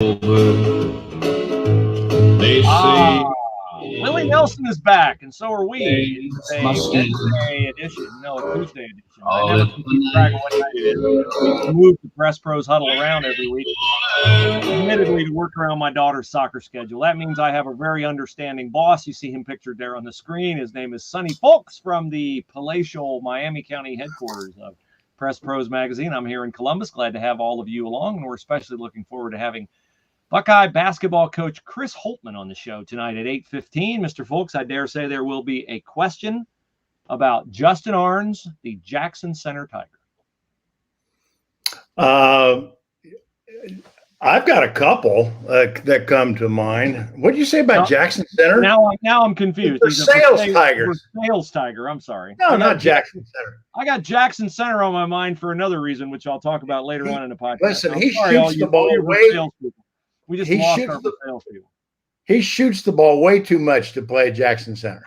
over. They Ah, say Willie Nelson is back, and so are we. things It's a must end. Wednesday edition, no, a Tuesday edition. I All never at can the keep track of night. what night it is because we move the Press Pros Huddle around every week. Admittedly, to work around my daughter's soccer schedule. That means I have a very understanding boss. You see him pictured there on the screen. His name is Sonny Folks from the palatial Miami County headquarters of Press Pros Magazine. I'm here in Columbus. Glad to have all of you along, and we're especially looking forward to having Buckeye basketball coach Chris Holtman on the show tonight at 8:15. Mr. Folks, I dare say there will be a question about Justin Arns, the Jackson Center Tiger. I've got a couple that come to mind. What did you say about Jackson Center? Now I'm confused. He's a Sales Tigers. Sales Tiger. I'm sorry. No, not Jackson Center. I got Jackson Center on my mind for another reason, which I'll talk about later on in the podcast. Listen, he shoots the ball way. We just lost our salespeople. He shoots the ball way too much to play at Jackson Center.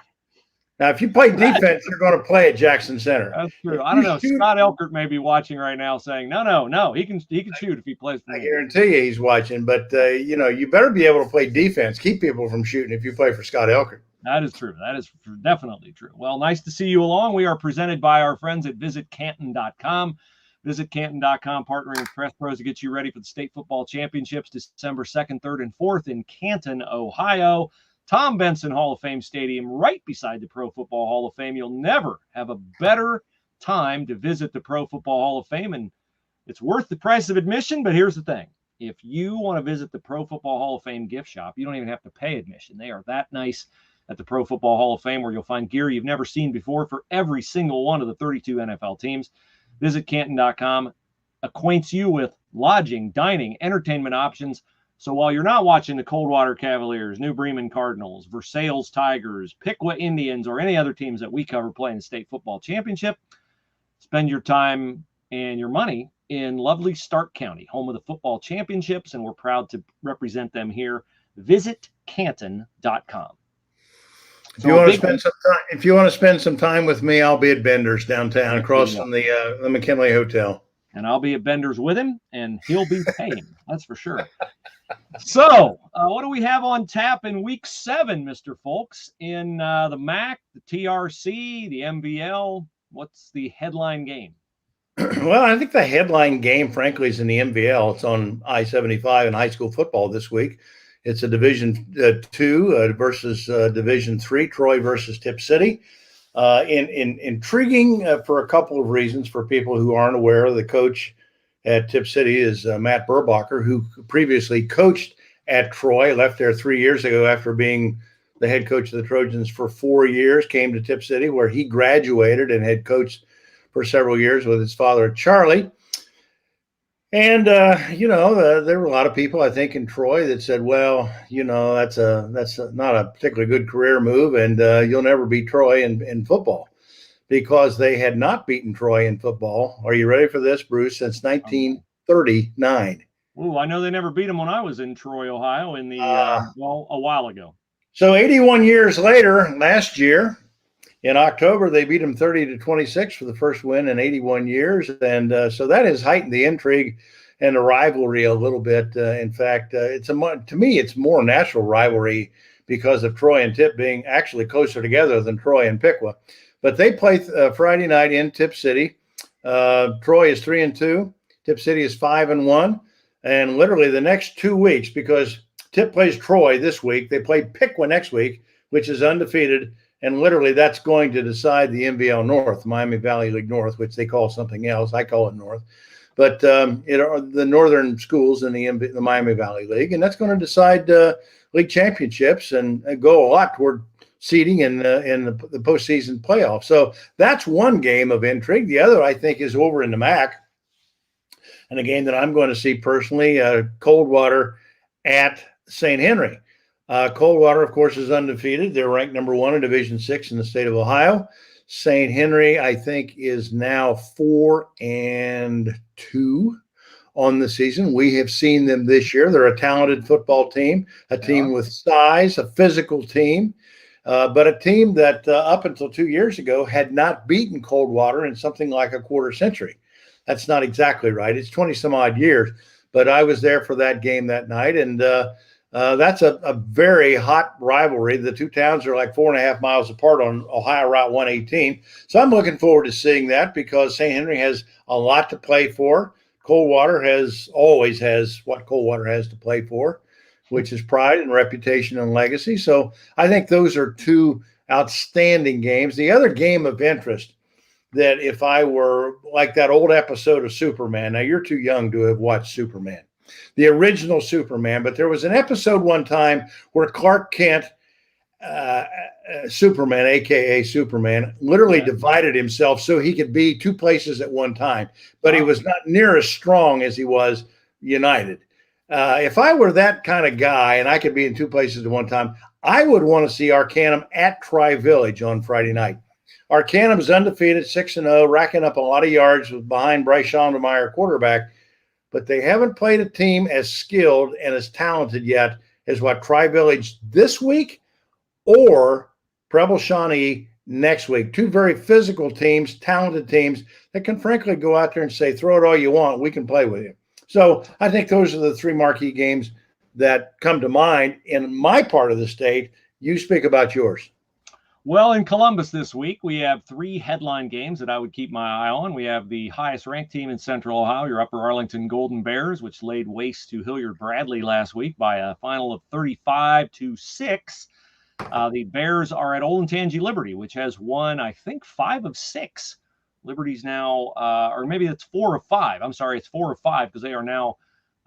Now, if you play defense, you're going to play at Jackson Center. That's true. I don't know. Scott Elkert may be watching right now, saying, "No, he can shoot if he plays." I guarantee you, he's watching. But you better be able to play defense, keep people from shooting if you play for Scott Elkert. That is true. That is definitely true. Well, nice to see you along. We are presented by our friends at visitcanton.com. Visit Canton.com, partnering with Press Pros to get you ready for the state football championships December 2nd, 3rd, and 4th in Canton, Ohio. Tom Benson Hall of Fame Stadium, right beside the Pro Football Hall of Fame. You'll never have a better time to visit the Pro Football Hall of Fame, and it's worth the price of admission. But here's the thing. If you want to visit the Pro Football Hall of Fame gift shop, you don't even have to pay admission. They are that nice at the Pro Football Hall of Fame, where you'll find gear you've never seen before for every single one of the 32 NFL teams. Visit Canton.com, acquaints you with lodging, dining, entertainment options. So while you're not watching the Coldwater Cavaliers, New Bremen Cardinals, Versailles Tigers, Piqua Indians, or any other teams that we cover playing the state football championship, spend your time and your money in lovely Stark County, home of the football championships, and we're proud to represent them here. Visit Canton.com. If you want to spend some time with me, I'll be at Bender's downtown, across from the McKinley Hotel. And I'll be at Bender's with him, and he'll be paying. That's for sure. So, what do we have on tap in Week 7, Mr. Folks? In the MAC, the TRC, the MVL, what's the headline game? Well, I think the headline game, frankly, is in the MVL. It's on I-75 in high school football this week. It's a Division 2 versus Division 3, Troy versus Tip City. Intriguing for a couple of reasons for people who aren't aware. The coach at Tip City is Matt Burbacher, who previously coached at Troy, left there 3 years ago after being the head coach of the Trojans for 4 years, came to Tip City where he graduated and had coached for several years with his father, Charlie. And, there were a lot of people, I think, in Troy that said, well, that's not a particularly good career move, and you'll never beat Troy in football, because they had not beaten Troy in football. Are you ready for this, Bruce? Since 1939. Ooh, I know they never beat them when I was in Troy, Ohio, in the a while ago. So 81 years later, last year, in October, they beat them 30-26 for the first win in 81 years. And so that has heightened the intrigue and the rivalry a little bit. In fact, to me, it's more natural rivalry because of Troy and Tip being actually closer together than Troy and Piqua. But they play Friday night in Tip City. Troy is 3-2. Tip City is 5-1. And literally the next 2 weeks, because Tip plays Troy this week, they play Piqua next week, which is undefeated. And literally, that's going to decide the MVL North, Miami Valley League North, which they call something else. I call it North. But it are the northern schools in the Miami Valley League. And that's going to decide league championships and go a lot toward seeding in the postseason playoffs. So that's one game of intrigue. The other, I think, is over in the MAC. And a game that I'm going to see personally, Coldwater at St. Henry. Coldwater, of course, is undefeated. They're ranked number 1 in Division 6 in the state of Ohio. St. Henry, I think, is now 4-2 on the season. We have seen them this year. They're a talented football team, a team with size, a physical team, but a team that up until 2 years ago had not beaten Coldwater in something like a quarter century. That's not exactly right. It's 20 some odd years. but I was there for that game that night. And that's a very hot rivalry. The two towns are like 4.5 miles apart on Ohio Route 118. So I'm looking forward to seeing that because St. Henry has a lot to play for. Coldwater always has what Coldwater has to play for, which is pride and reputation and legacy. So I think those are two outstanding games. The other game of interest that if I were like that old episode of Superman, now you're too young to have watched Superman, the original Superman, but there was an episode one time where Clark Kent, Superman, aka Superman, literally divided himself so he could be two places at one time, but he was not near as strong as he was united. If I were that kind of guy and I could be in two places at one time, I would want to see Arcanum at Tri-Village on Friday night. Arcanum's undefeated, 6-0, racking up a lot of yards behind Bryce Schondemeyer, quarterback, but they haven't played a team as skilled and as talented yet as what Tri-Village this week or Preble Shawnee next week. Two very physical teams, talented teams that can frankly go out there and say, throw it all you want, we can play with you. So I think those are the three marquee games that come to mind in my part of the state. You speak about yours. Well, in Columbus this week, we have three headline games that I would keep my eye on. We have the highest ranked team in Central Ohio, your Upper Arlington Golden Bears, which laid waste to Hilliard Bradley last week by a final of 35-6. The Bears are at Olentangy Liberty, which has won, I think, 5 of 6. Liberty's now, or maybe it's 4 of 5. I'm sorry, it's 4 of 5 because they are now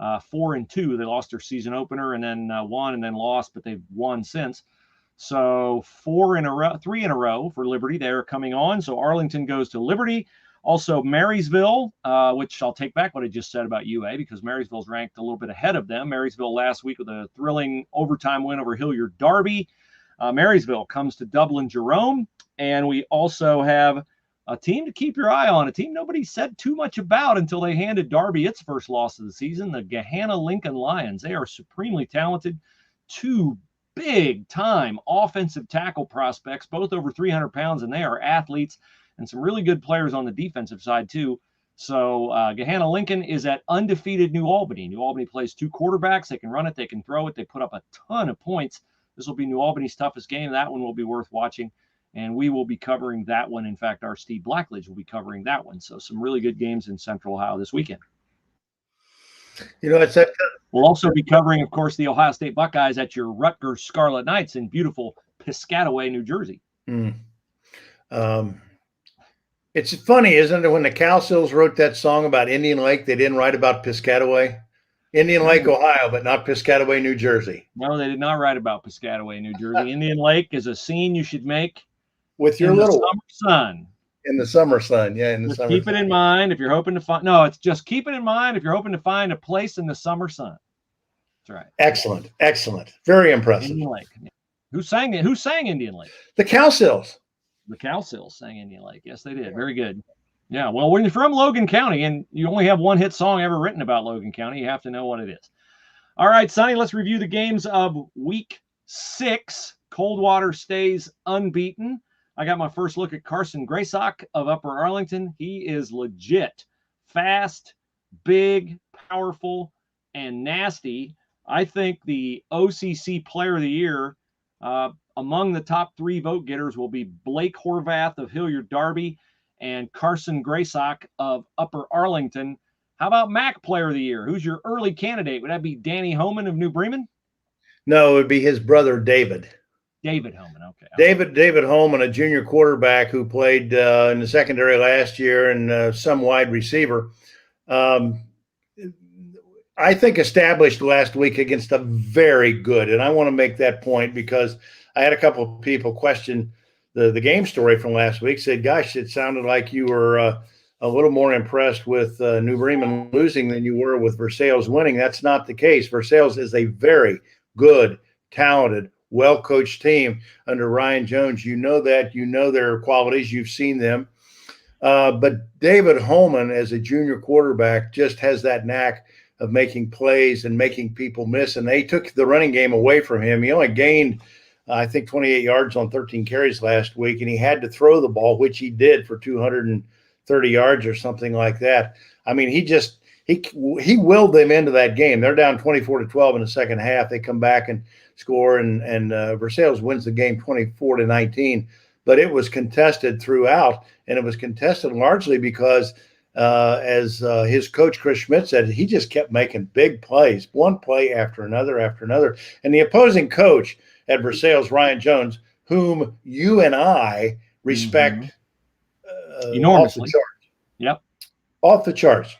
4-2. They lost their season opener and then won and then lost, but they've won since. So 3 in a row for Liberty. They're coming on. So Arlington goes to Liberty. Also Marysville, which I'll take back what I just said about UA because Marysville's ranked a little bit ahead of them. Marysville last week with a thrilling overtime win over Hilliard Darby. Marysville comes to Dublin Jerome. And we also have a team to keep your eye on, a team nobody said too much about until they handed Darby its first loss of the season, the Gahanna Lincoln Lions. They are supremely talented. Two big-time offensive tackle prospects, both over 300 pounds, and they are athletes and some really good players on the defensive side, too. So Gahanna Lincoln is at undefeated New Albany. New Albany plays two quarterbacks. They can run it. They can throw it. They put up a ton of points. This will be New Albany's toughest game. That one will be worth watching, and we will be covering that one. In fact, our Steve Blackledge will be covering that one. So some really good games in Central Ohio this weekend. You know, it's that. We'll also be covering, of course, the Ohio State Buckeyes at your Rutgers Scarlet Knights in beautiful Piscataway, New Jersey. It's funny, isn't it? When the Cowsills wrote that song about Indian Lake, they didn't write about Piscataway. Indian Lake, Ohio, but not Piscataway, New Jersey. No, they did not write about Piscataway, New Jersey. Indian Lake is a scene you should make with your little summer sun. In the summer sun, yeah. Just keep it in mind if you're hoping to find. No, it's just keep it in mind if you're hoping to find a place in the summer sun. That's right. Excellent. Very impressive. Indian Lake. Who sang it? Who sang Indian Lake? The Cowsills. The Cowsills sang Indian Lake. Yes, they did. Very good. Yeah. Well, when you're from Logan County and you only have one hit song ever written about Logan County, you have to know what it is. All right, Sonny, let's review the games of week 6. Coldwater stays unbeaten. I got my first look at Carson Graysock of Upper Arlington. He is legit. Fast, big, powerful, and nasty. I think the OCC Player of the Year among the top 3 vote getters will be Blake Horvath of Hilliard Darby and Carson Graysock of Upper Arlington. How about MAC Player of the Year? Who's your early candidate? Would that be Danny Homan of New Bremen? No, it would be his brother, David. David Homan, okay. David Homan, a junior quarterback who played in the secondary last year and some wide receiver. I think established last week against a very good, and I want to make that point because I had a couple of people question the game story from last week, said, gosh, it sounded like you were a little more impressed with New Bremen losing than you were with Versailles winning. That's not the case. Versailles is a very good, talented, well-coached team under Ryan Jones. You know that. You know their qualities. You've seen them. But David Holman, as a junior quarterback, just has that knack of making plays and making people miss. And they took the running game away from him. He only gained, I think, 28 yards on 13 carries last week, and he had to throw the ball, which he did for 230 yards or something like that. I mean, he just he willed them into that game. They're down 24-12 in the second half. They come back and score, and Versailles wins the game 24-19. But it was contested throughout, and it was contested largely because, as his coach Chris Schmidt said, he just kept making big plays, one play after another, and the opposing coach at Versailles, Ryan Jones, whom you and I respect enormously. off the charts. Yep, off the charts.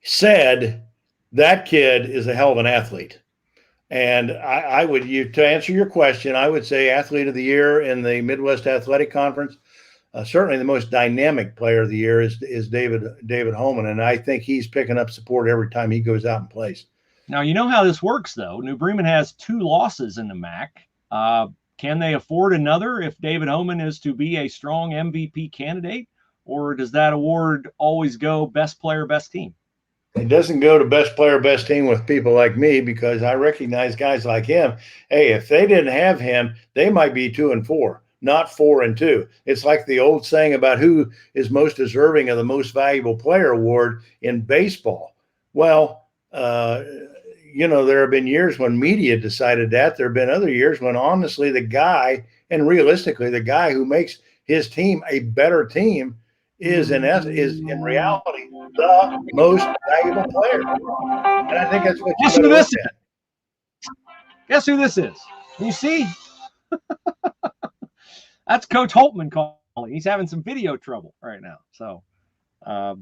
Said that kid is a hell of an athlete. And I would, to answer your question, I would say athlete of the year in the Midwest Athletic Conference. Certainly the most dynamic player of the year is David Holman. And I think he's picking up support every time he goes out and plays. Now, you know how this works, though. New Bremen has 2 losses in the MAC. Can they afford another if David Holman is to be a strong MVP candidate? Or does that award always go best player, best team? It doesn't go to best player, best team with people like me, because I recognize guys like him. Hey, if they didn't have him, they might be 2-4, not 4-2. It's like the old saying about who is most deserving of the most valuable player award in baseball. Well, there have been years when media decided that. There have been other years when honestly the guy, and realistically the guy who makes his team a better team is in reality the most valuable player. And I think that's what you look at. Guess who this is? You see? That's Coach Holtman calling. He's having some video trouble right now. So I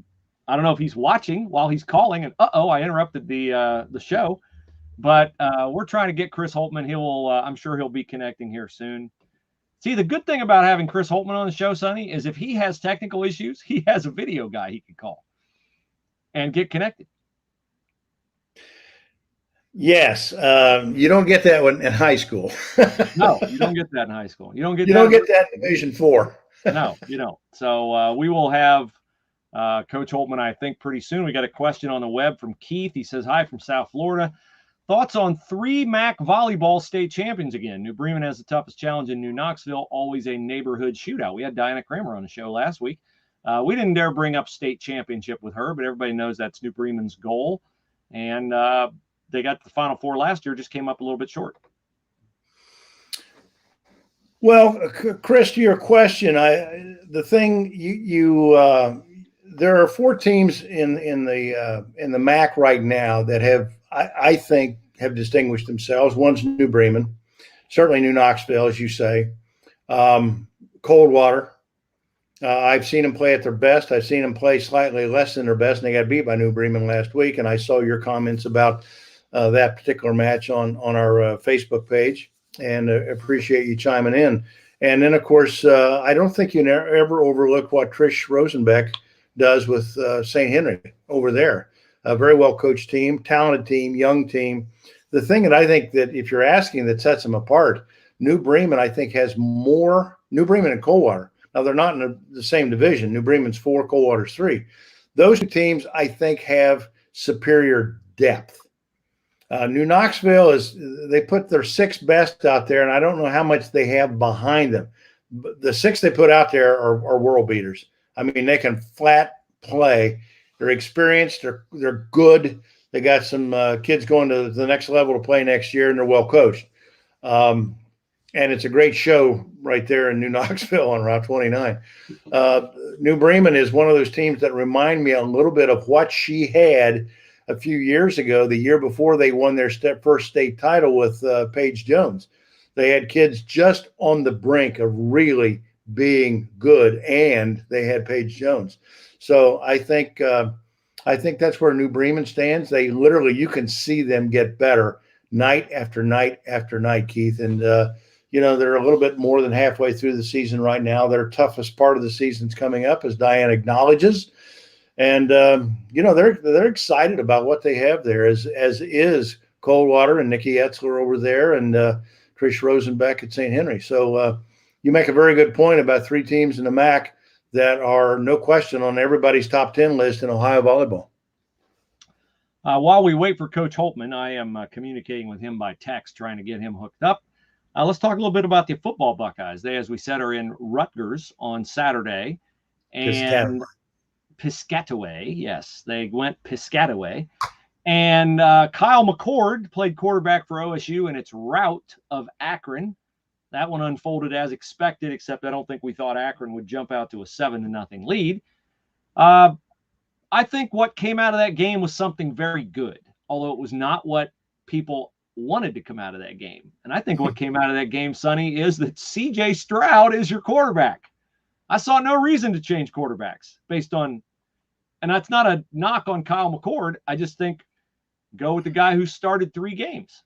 don't know if he's watching while he's calling. And I interrupted the show. But we're trying to get Chris Holtman. I'm sure he'll be connecting here soon. See, the good thing about having Chris Holtman on the show, Sonny, is if he has technical issues, he has a video guy he can call and get connected. Yes. You don't get that one in high school. No, you don't get that in high school. You don't get that in Division 4. No, you don't. So we will have Coach Holtman, I think, pretty soon. We got a question on the web from Keith. He says, hi from South Florida. Thoughts on 3 MAC volleyball state champions again? New Bremen has the toughest challenge in New Knoxville, always a neighborhood shootout. We had Diana Kramer on the show last week. We didn't dare bring up state championship with her, but everybody knows that's New Bremen's goal. And they got the Final Four last year, just came up a little bit short. Well, Chris, to your question, there are 4 teams in the MAC right now that have, I think, have distinguished themselves. One's New Bremen, certainly New Knoxville, as you say. Coldwater. I've seen them play at their best. I've seen them play slightly less than their best, and they got beat by New Bremen last week. And I saw your comments about that particular match on our Facebook page, and appreciate you chiming in. And then, of course, I don't think you ever overlook what Trish Rosenbeck does with St. Henry over there. A very well-coached team, talented team, young team. The thing that I think that if you're asking that sets them apart, New Bremen, I think, has more – New Bremen and Coldwater. Now, they're not in the same division. New Bremen's 4, Coldwater's 3. Those 2 teams, I think, have superior depth. New Knoxville they put their 6 best out there, and I don't know how much they have behind them. But the 6 they put out there are world beaters. I mean, they can flat play. They're experienced. They're good. They got some kids going to the next level to play next year, and they're well coached. And it's a great show right there in New Knoxville on Route 29. New Bremen is one of those teams that remind me a little bit of what she had a few years ago, the year before they won their first state title with Paige Jones. They had kids just on the brink of really being good, and they had Paige Jones. So I think that's where New Bremen stands. They literally, you can see them get better night after night after night, Keith. And they're a little bit more than halfway through the season right now. Their toughest part of the season's coming up, as Diane acknowledges. And they're excited about what they have there, as is Coldwater and Nikki Etzler over there, and Trish Rosenbeck at St. Henry. So you make a very good point about 3 teams in the MAC that are no question on everybody's top 10 list in Ohio volleyball. While we wait for Coach Holtman, I am communicating with him by text, trying to get him hooked up. Let's talk a little bit about the football Buckeyes. They, as we said, are in Rutgers on Saturday. And Piscataway. Yes, they went Piscataway. And Kyle McCord played quarterback for OSU in its rout of Akron. That one unfolded as expected, except I don't think we thought Akron would jump out to a 7-0 lead. I think what came out of that game was something very good, although it was not what people wanted to come out of that game. And I think what came out of that game, Sonny, is that C.J. Stroud is your quarterback. I saw no reason to change quarterbacks based on, and that's not a knock on Kyle McCord. I just think go with the guy who started 3 games.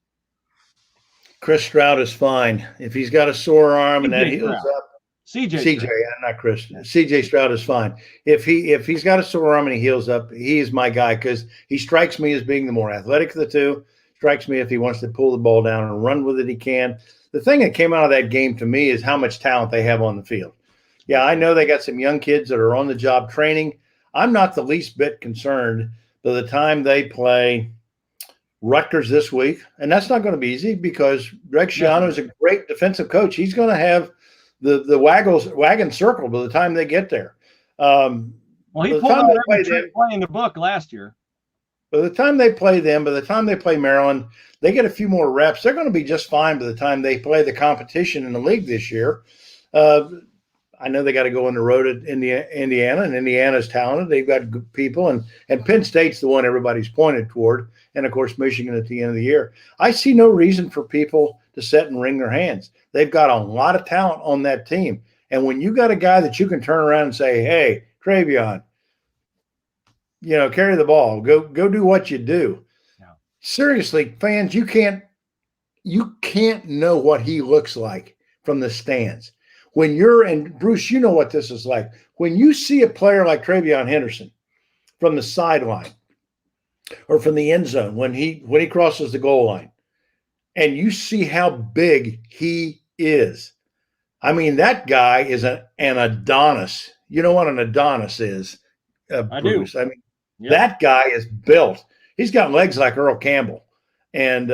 Chris Stroud is fine. If he's got a sore arm and that heals up, CJ, not Chris. CJ Stroud is fine. If he's got a sore arm and he heals up, he's my guy because he strikes me as being the more athletic of the two. Strikes me if he wants to pull the ball down and run with it, he can. The thing that came out of that game to me is how much talent they have on the field. Yeah, I know they got some young kids that are on the job training. I'm not the least bit concerned by the time they play Rutgers this week, and that's not going to be easy because Greg Schiano is a great defensive coach. He's going to have the wagon circled by the time they get there. Well, he pulled out every trick play in the book last year. By the time they play them, by the time they play Maryland, they get a few more reps. They're going to be just fine by the time they play the competition in the league this year. I know they got to go on the road at Indiana, and Indiana's talented. They've got good people, and Penn State's the one everybody's pointed toward, and, of course, Michigan at the end of the year. I see no reason for people to sit and wring their hands. They've got a lot of talent on that team. And when you got a guy that you can turn around and say, hey, Travion, carry the ball, go do what you do. Yeah. Seriously, fans, you can't know what he looks like from the stands. When and Bruce, you know what this is like. When you see a player like Travion Henderson from the sideline or from the end zone, when he crosses the goal line, and you see how big he is. I mean, that guy is an Adonis. You know what an Adonis is, Bruce? I mean, yep. That guy is built. He's got legs like Earl Campbell. And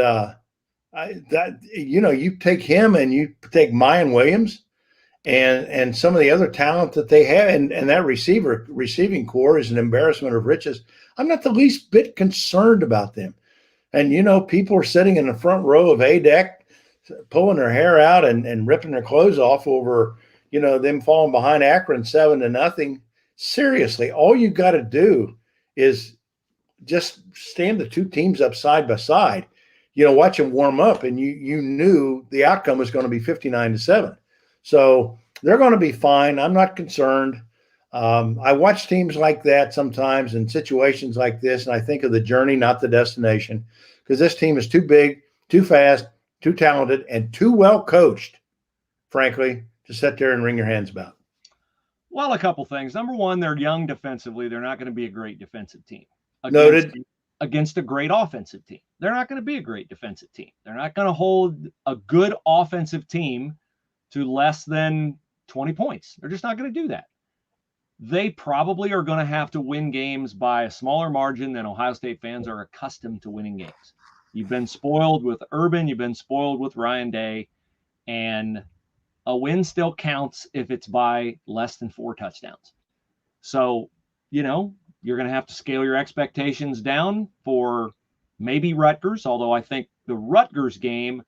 you take him and you take Mayan Williams and some of the other talent that they have, and that receiving core is an embarrassment of riches. I'm not the least bit concerned about them. And, people are sitting in the front row of A-Deck, pulling their hair out and ripping their clothes off over, them falling behind Akron 7-0. Seriously, all you got to do is just stand the two teams up side by side, watch them warm up, and you knew the outcome was going to be 59-7. So they're going to be fine. I'm not concerned. I watch teams like that sometimes in situations like this, and I think of the journey, not the destination, because this team is too big, too fast, too talented, and too well coached, frankly, to sit there and wring your hands about. Well, a couple things. Number one, they're young defensively. They're not going to be a great defensive team. Against a great offensive team. They're not going to be a great defensive team. They're not going to hold a good offensive team to less than 20 points. They're just not going to do that. They probably are going to have to win games by a smaller margin than Ohio State fans are accustomed to winning games. You've been spoiled with Urban. You've been spoiled with Ryan Day. And a win still counts if it's by less than 4 touchdowns. So, you're going to have to scale your expectations down for maybe Rutgers, although I think the Rutgers game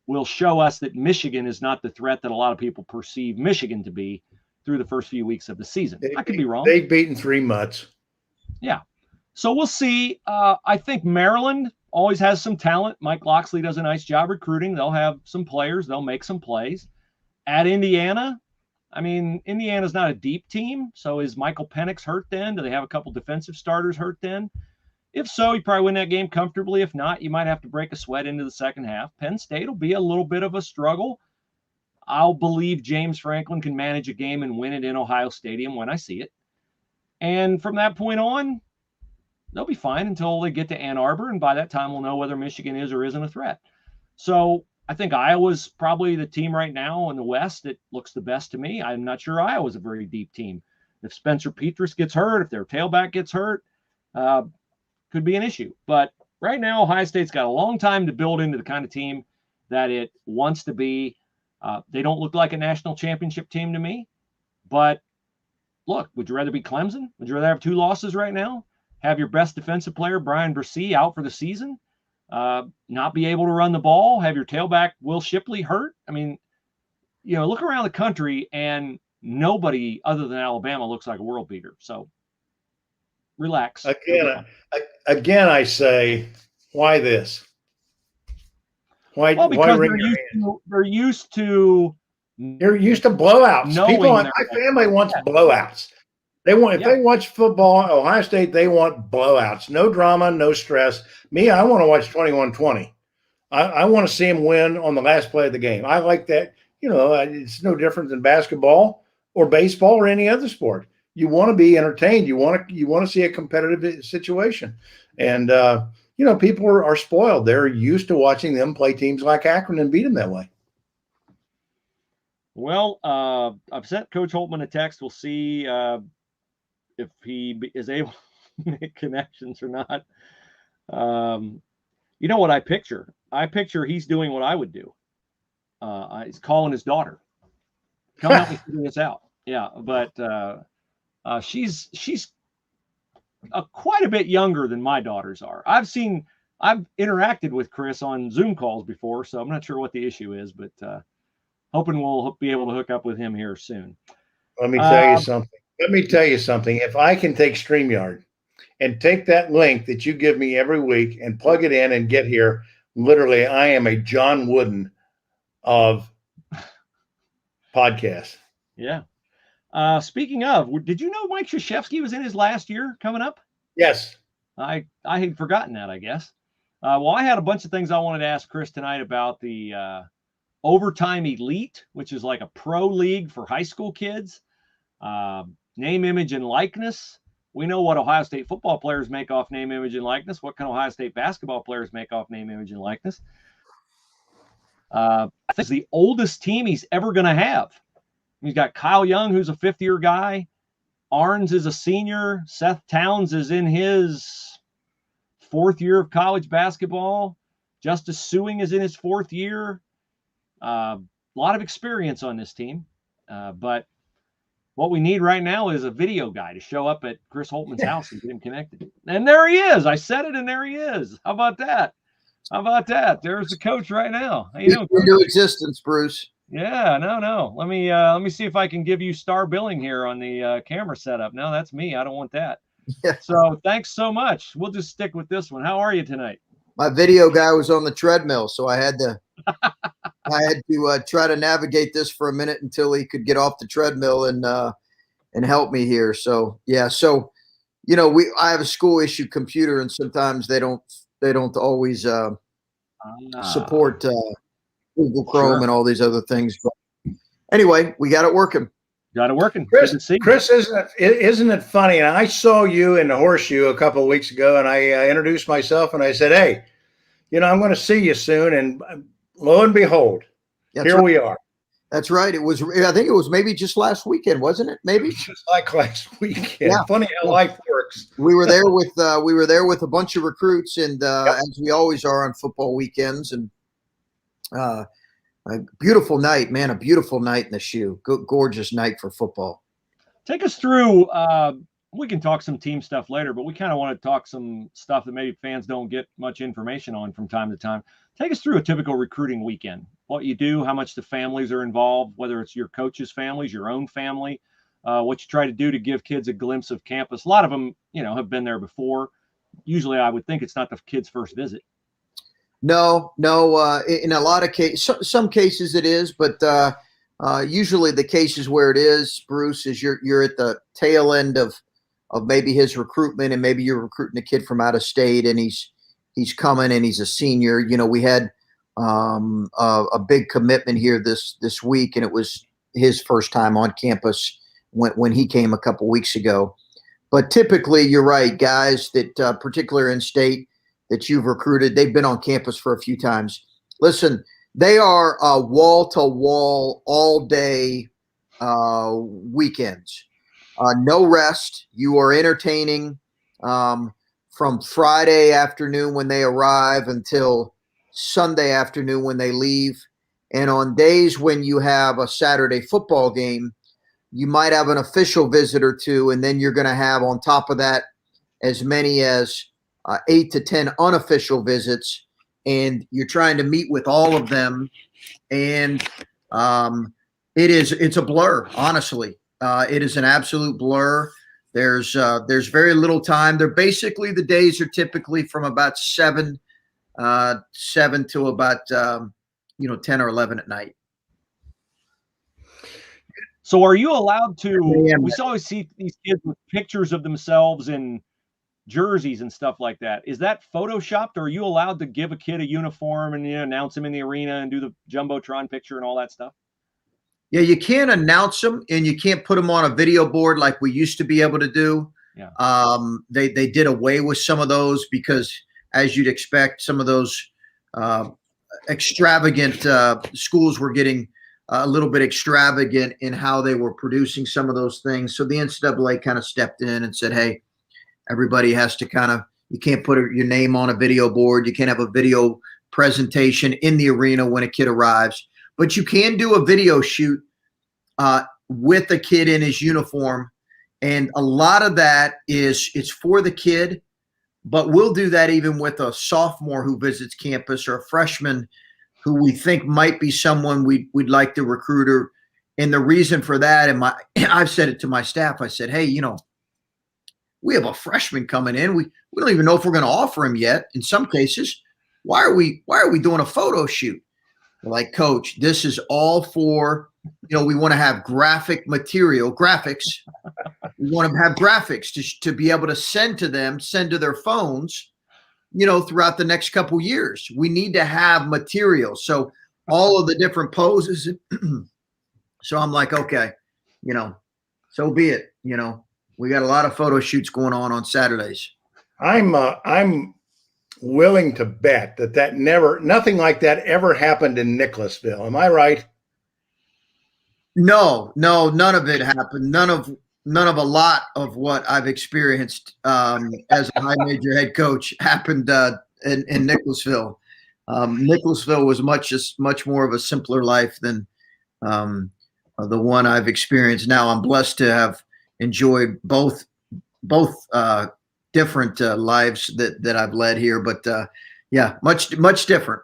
will show us that Michigan is not the threat that a lot of people perceive Michigan to be through the first few weeks of the season. I could be wrong. They've beaten 3 mutts. Yeah. So we'll see. I think Maryland always has some talent. Mike Loxley does a nice job recruiting. They'll have some players. They'll make some plays. At Indiana, Indiana's not a deep team. So is Michael Penix hurt then? Do they have a couple defensive starters hurt then? If so, you probably win that game comfortably. If not, you might have to break a sweat into the second half. Penn State will be a little bit of a struggle. I'll believe James Franklin can manage a game and win it in Ohio Stadium when I see it. And from that point on, they'll be fine until they get to Ann Arbor. And by that time, we'll know whether Michigan is or isn't a threat. So I think Iowa's probably the team right now in the West that looks the best to me. I'm not sure Iowa's a very deep team. If Spencer Petras gets hurt, if their tailback gets hurt, could be an issue. But right now, Ohio State's got a long time to build into the kind of team that it wants to be. They don't look like a national championship team to me, but look, would you rather be Clemson? Would you rather have 2 losses right now? Have your best defensive player, Brian Bresee, out for the season? Not be able to run the ball? Have your tailback, Will Shipley, hurt? I mean, look around the country and nobody other than Alabama looks like a world beater. So relax. Again, I say, why this? Why? Well, because why they're used to. You're used to blowouts. People, my family wants blowouts. They want, if they watch football, Ohio State, they want blowouts. No drama, no stress. Me, I want to watch 21-20. I want to see them win on the last play of the game. I like that. It's no different than basketball or baseball or any other sport. You want to be entertained. You want to see a competitive situation. And, people are spoiled. They're used to watching them play teams like Akron and beat them that way. Well, I've sent Coach Holtman a text. We'll see if he is able to make connections or not. You know what I picture? I picture he's doing what I would do. He's calling his daughter. Come help me figure this out. Yeah, but she's quite a bit younger than my daughters are. I've interacted with Chris on Zoom calls before, so I'm not sure what the issue is, but hoping we'll be able to hook up with him here soon. Let me tell you something. If I can take StreamYard and take that link that you give me every week and plug it in and get here, literally, I am a John Wooden of podcasts. Yeah. Speaking of, did you know Mike Krzyzewski was in his last year coming up? Yes. I had forgotten that, I guess. Well, I had a bunch of things I wanted to ask Chris tonight about the Overtime Elite, which is like a pro league for high school kids. Name, image, and likeness. We know what Ohio State football players make off name, image, and likeness. What can Ohio State basketball players make off name, image, and likeness? I think it's the oldest team he's ever going to have. He's got Kyle Young, who's a fifth-year guy. Arns is a senior. Seth Towns is in his 4th year of college basketball. Justice Suing is in his 4th year. A lot of experience on this team. But what we need right now is a video guy to show up at Chris Holtman's house and get him connected. And there he is. I said it, and there he is. How about that? There's the coach right now. How you doing, Coach? Into existence, Bruce. Yeah, no. Let me see if I can give you star billing here on the camera setup. No, that's me. I don't want that. Yeah. So thanks so much. We'll just stick with this one. How are you tonight? My video guy was on the treadmill, so I had to try to navigate this for a minute until he could get off the treadmill and help me here. So yeah, I have a school issue computer, and sometimes they don't always support Google Chrome and all these other things. But anyway, we got it working. Chris, isn't it funny? And I saw you in the Horseshoe a couple of weeks ago, and I introduced myself, and I said, "Hey, I'm going to see you soon." And lo and behold, we are. That's right. I think it was maybe just last weekend, wasn't it? Maybe just like last weekend. Yeah. Funny how life works. We were there with a bunch of recruits, and as we always are on football weekends, and a beautiful night, man. A beautiful night in the shoe. Gorgeous night for football. Take us through. We can talk some team stuff later, but we kind of want to talk some stuff that maybe fans don't get much information on from time to time. Take us through a typical recruiting weekend. What you do, how much the families are involved, whether it's your coaches' families, your own family, what you try to do to give kids a glimpse of campus. A lot of them, have been there before. Usually I would think it's not the kid's first visit. No. In a lot of cases, some cases it is, but usually the cases where it is, Bruce, is you're at the tail end of maybe his recruitment, and maybe you're recruiting a kid from out of state, and he's coming and he's a senior. We had a big commitment here this week, and it was his first time on campus when he came a couple weeks ago. But typically, you're right, guys that particularly in state that you've recruited, they've been on campus for a few times. Listen, they are wall-to-wall, all-day weekends. No rest. You are entertaining from Friday afternoon when they arrive until Sunday afternoon when they leave. And on days when you have a Saturday football game, you might have an official visit or two, and then you're going to have on top of that as many as 8 to 10 unofficial visits, and you're trying to meet with all of them. And it's a blur, honestly. It is an absolute blur. There's very little time. The days are typically from about 7 to about 10 or 11 at night. So are you allowed to, we always see these kids with pictures of themselves in jerseys and stuff like that. Is that photoshopped, or are you allowed to give a kid a uniform and announce him in the arena and do the Jumbotron picture and all that stuff? Yeah, you can't announce them, and you can't put them on a video board like we used to be able to do. Yeah. They did away with some of those because, as you'd expect, some of those extravagant schools were getting a little bit extravagant in how they were producing some of those things. So the NCAA kind of stepped in and said, hey, everybody has to you can't put your name on a video board. You can't have a video presentation in the arena when a kid arrives, but you can do a video shoot with a kid in his uniform. And a lot of that it's for the kid, but we'll do that even with a sophomore who visits campus or a freshman who we think might be someone we'd like to recruit her. And the reason for that, I've said it to my staff, I said, hey, we have a freshman coming in. We don't even know if we're going to offer him yet. In some cases, why are we doing a photo shoot? They're like, Coach, this is all for, we want to have graphics. We want to have graphics to be able to send to their phones, throughout the next couple years. We need to have material. So all of the different poses. So I'm like, okay, so be it. We got a lot of photo shoots going on Saturdays. I'm willing to bet that nothing like that ever happened in Nicholasville. Am I right? No, none of it happened. None of a lot of what I've experienced as a high major head coach happened in Nicholasville. Nicholasville was much more of a simpler life than the one I've experienced now. I'm blessed to have enjoyed both different lives that I've led here, but yeah, much different.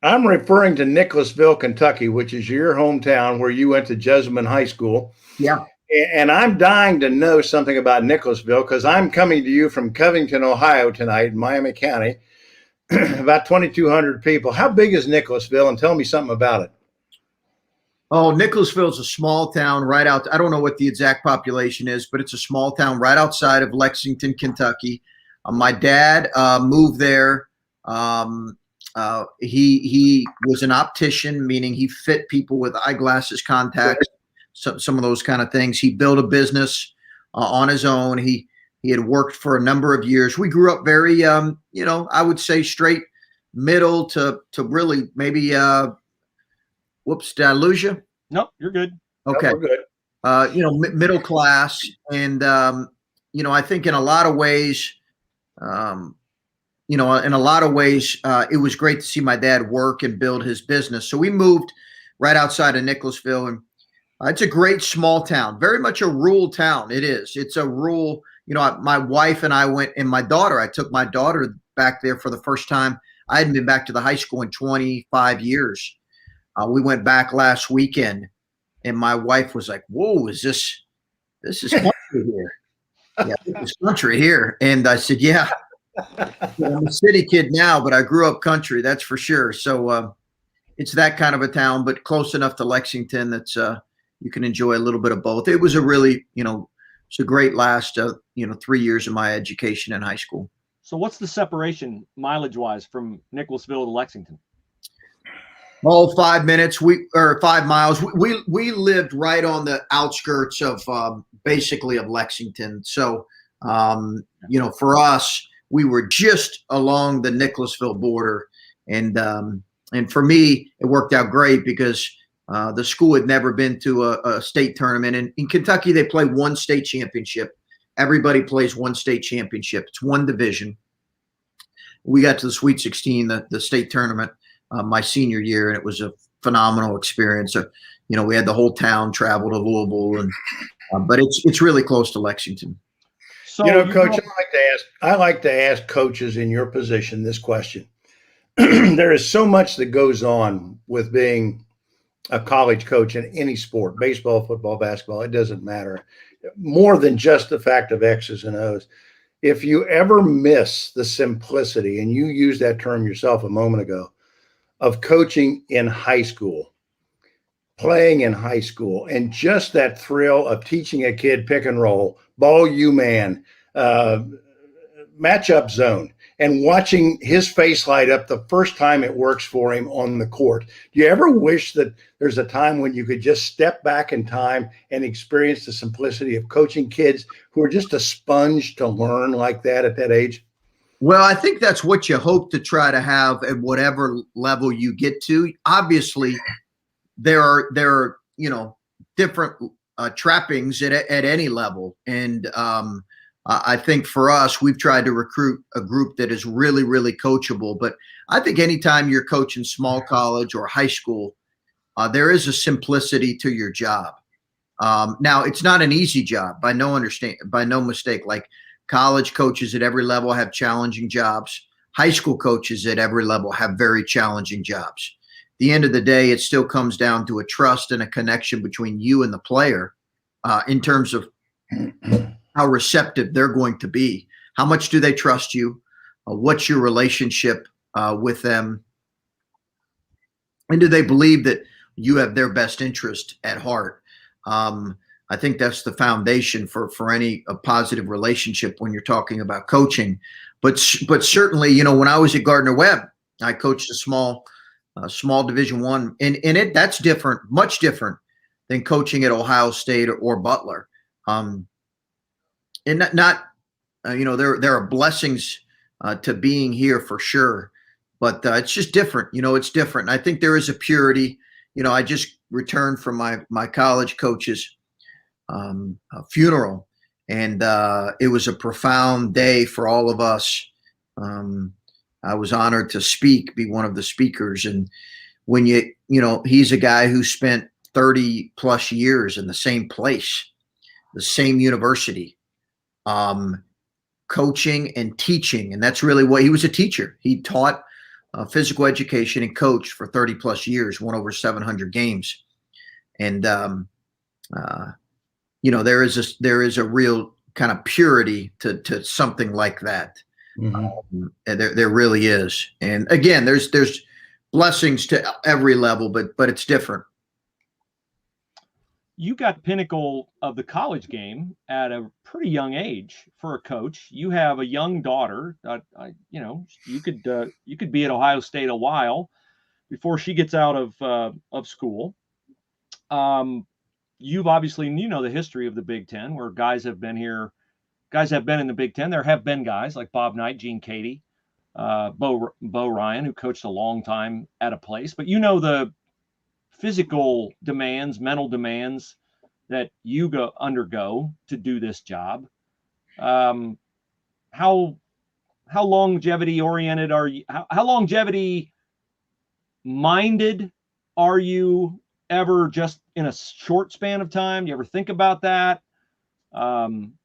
I'm referring to Nicholasville, Kentucky, which is your hometown where you went to Jesuman High School. Yeah. And I'm dying to know something about Nicholasville because I'm coming to you from Covington, Ohio tonight in Miami County, about 2,200 people. How big is Nicholasville? And tell me something about it. Oh, Nicholasville is a small town right out. I don't know what the exact population is, but it's a small town right outside of Lexington, Kentucky. My dad moved there. He was an optician, meaning he fit people with eyeglasses, contacts, some of those kind of things. He built a business on his own. He had worked for a number of years. We grew up very, I would say straight middle to really maybe. Whoops, did I lose you? Nope, you're good. Okay. No, we're good. Middle class. And, I think in a lot of ways, it was great to see my dad work and build his business. So we moved right outside of Nicholasville, and it's a great small town, very much a rural town. It is. It's a rural, my wife and I went, and I took my daughter back there for the first time. I hadn't been back to the high school in 25 years. We went back last weekend, and my wife was like, whoa, this is country here. Yeah, this is country here. And I said, yeah, I'm a city kid now, but I grew up country, that's for sure. So it's that kind of a town, but close enough to Lexington that's you can enjoy a little bit of both. It was a really, it's a great last, 3 years of my education in high school. So what's the separation mileage-wise from Nicholasville to Lexington? Oh, 5 minutes. 5 miles. We lived right on the outskirts of basically of Lexington. So, for us, we were just along the Nicholasville border, and for me, it worked out great because the school had never been to a state tournament. And in Kentucky, they play one state championship. Everybody plays one state championship. It's one division. We got to the Sweet 16, the state tournament. My senior year, and it was a phenomenal experience. we had the whole town travel to Louisville, and but it's really close to Lexington. So, Coach, I like to ask coaches in your position this question. There is so much that goes on with being a college coach in any sport, baseball, football, basketball, it doesn't matter. More than just the fact of X's and O's. If you ever miss the simplicity, and you used that term yourself a moment ago, of coaching in high school, playing in high school, and just that thrill of teaching a kid pick and roll, ball you man, matchup zone, and watching his face light up the first time it works for him on the court. Do you ever wish that there's a time when you could just step back in time and experience the simplicity of coaching kids who are just a sponge to learn like that at that age? Well, I think that's what you hope to try to have at whatever level you get to. Obviously, there are different trappings at any level, and I think for us, we've tried to recruit a group that is really, really coachable. But I think anytime you're coaching small college or high school, there is a simplicity to your job. Now, it's not an easy job by no mistake. Like, college coaches at every level have challenging jobs. High school coaches at every level have very challenging jobs. At the end of the day, it still comes down to a trust and a connection between you and the player in terms of how receptive they're going to be. How much do they trust you? What's your relationship with them? And do they believe that you have their best interest at heart? I think that's the foundation for any positive relationship when you're talking about coaching. But certainly, when I was at Gardner-Webb, I coached a small Division I, and that's different, much different than coaching at Ohio State or Butler. And there are blessings to being here for sure, but it's just different. It's different. And I think there is a purity. I just returned from my college coach's funeral, and it was a profound day for all of us. I was honored to be one of the speakers. And when he's a guy who spent 30 plus years in the same place, the same university, coaching and teaching. And that's really what he was, a teacher. He taught physical education and coached for 30 plus years, won over 700 games. And, there is a real kind of purity to something like that. Mm-hmm. There really is. And again, there's blessings to every level, but it's different. You got pinnacle of the college game at a pretty young age for a coach. You have a young daughter. You could be at Ohio State a while before she gets out of school. You've obviously, the history of the Big Ten, where guys have been in the Big Ten. There have been guys like Bob Knight, Gene Cady, Bo Ryan, who coached a long time at a place. But the physical demands, mental demands that you undergo to do this job. How longevity oriented are you? How longevity minded are you ever, just in a short span of time? Do you ever think about that?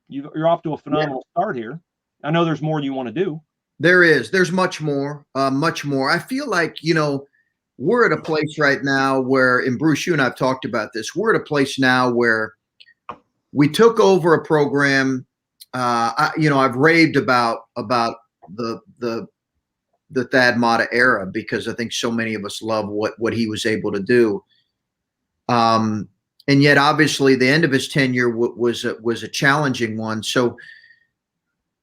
You're off to a phenomenal start here. I know there's more you want to do. There's much more. I feel like, we're at a place right now where, and Bruce, you and I've talked about this, we're at a place now where we took over a program. I've raved about the Thad Matta era, because I think so many of us love what he was able to do. And yet, obviously, the end of his tenure was a challenging one. So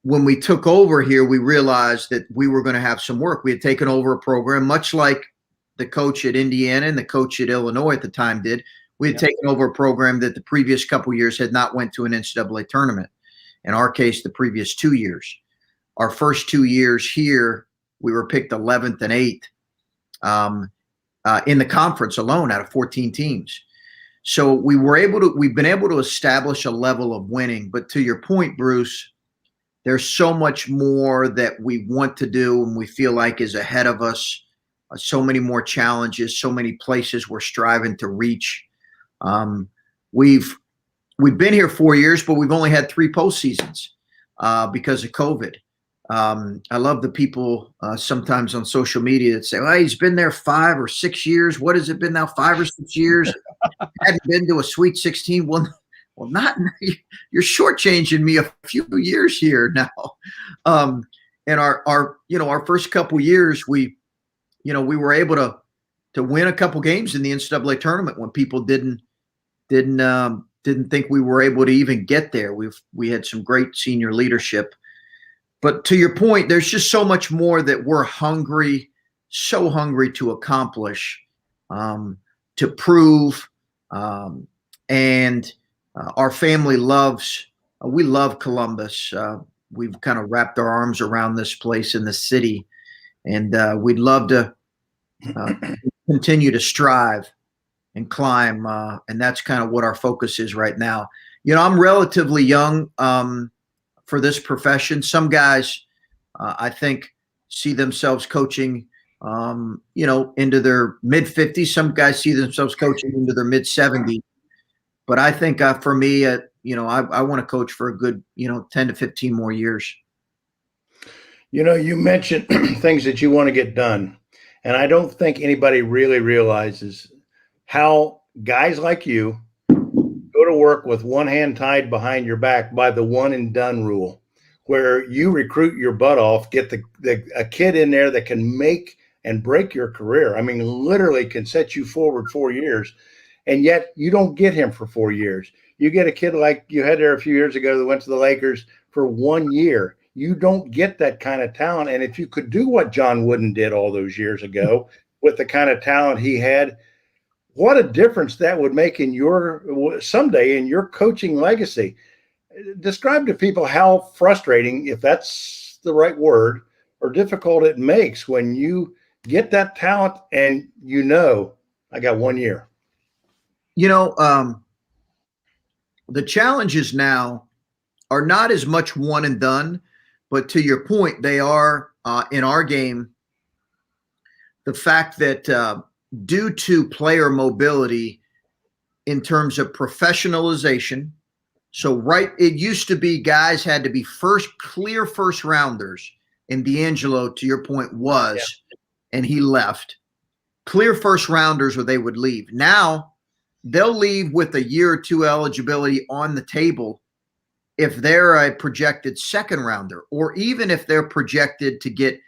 when we took over here, we realized that we were going to have some work. We had taken over a program, much like the coach at Indiana and the coach at Illinois at the time did. We had taken over a program that the previous couple of years had not went to an NCAA tournament. In our case, the previous 2 years. Our first 2 years here, we were picked 11th and 8th in the conference alone out of 14 teams. So we've been able to establish a level of winning. But to your point, Bruce, there's so much more that we want to do and we feel like is ahead of us. So many more challenges, so many places we're striving to reach. We've been here 4 years, but we've only had 3 postseasons because of COVID. I love the people sometimes on social media that say, well, he's been there 5 or 6 years. What has it been now, 5 or 6 years? Hadn't been to a Sweet 16. Well, not you're shortchanging me a few years here now. And our first couple years, we were able to win a couple games in the NCAA tournament when people didn't think we were able to even get there. We had some great senior leadership. But to your point, there's just so much more that we're so hungry to accomplish, to prove, and our family we love Columbus. We've kind of wrapped our arms around this place in the city, and we'd love to continue to strive and climb, and that's kind of what our focus is right now. I'm relatively young for this profession. Some guys, I think, see themselves coaching, into their mid-50s. Some guys see themselves coaching into their mid-70s. But I think for me, I want to coach for a good, 10 to 15 more years. You mentioned things that you want to get done. And I don't think anybody really realizes how guys like you go to work with one hand tied behind your back by the one and done rule, where you recruit your butt off, get a kid in there that can make and break your career. I mean, literally can set you forward 4 years. And yet you don't get him for 4 years. You get a kid like you had there a few years ago that went to the Lakers for 1 year. You don't get that kind of talent. And if you could do what John Wooden did all those years ago with the kind of talent he had, what a difference that would make someday in your coaching legacy. Describe to people how frustrating, if that's the right word, or difficult it makes when you get that talent and I got 1 year. The challenges now are not as much one and done, but to your point, they are in our game. The fact that due to player mobility in terms of professionalization, it used to be guys had to be clear first rounders, and D'Angelo, to your point, and he left. Clear first rounders or they would leave. Now, they'll leave with a year or two eligibility on the table if they're a projected second rounder, or even if they're projected to get